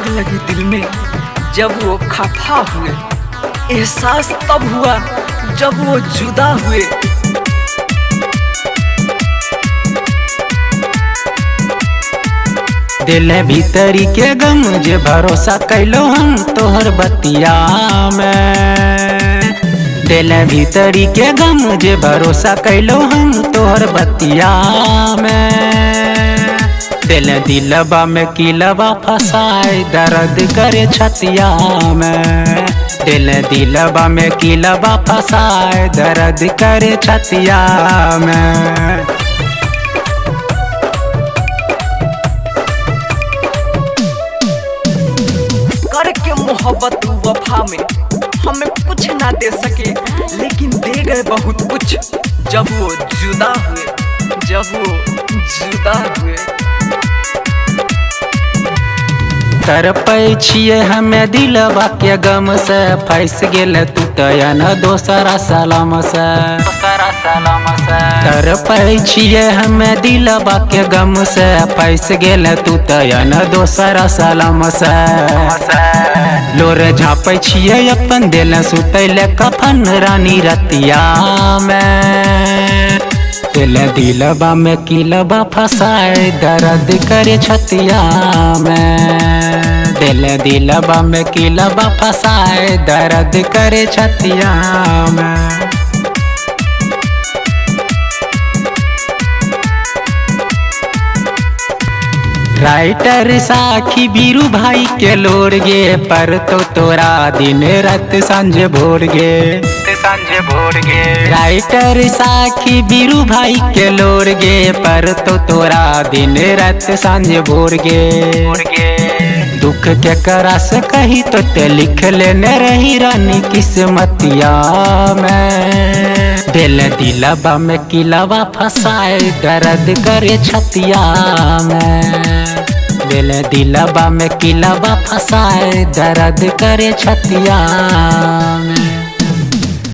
आग लगी दिल में जब वो खफा हुए, एहसास तब हुआ जब वो जुदा हुए। दिल भीतरी के गम जे भरोसा कैलो हम तोहर बतिया में। दिल भीतरी के गम जे भरोसा कैलो हम तोहर बतिया में। दिल दिलबा में किलबा फसाए दर्द करे छतिया में। दिल दिलबा में किलबा फसाए दर्द करे छतिया में। करके मोहब्बत वफा में हमें कुछ ना दे सके, लेकिन दे गए बहुत कुछ जब वो जुदा हुए, जब वो जुदा हुए। तरपै छिए हमें दिलवा के गम से, फंस गेल तू तयन दोसरा सलाम से। तरपै छिए हमें दिलवा के गम से, फंस गेल तू तयन दोसरा सलाम से। लोर झाँपै छिए अपन दिल सुतैले कफन रानी रतिया में। दिल दिलबा में किलबा फसाए दर्द करे छतिया में। दिल दिलबा में किलबा फसाए दर्द करे छतिया में। राइटर साखी बीरू भाई के लोर गे, पर तो तोरा दिन रात सांझ भोर गे। राइटर साखी बीरू भाई के लोर गे, पर तो तोरा दिन रात सांझ भोर गे। दुख के करा से कही तो ते लिख लेने रही रानी किस्मतिया में। दिल दिलबा में किलबा फसाए दर्द करे छतिया में। दिल दिलबा में किलबा फसाए दर्द करे छतिया में।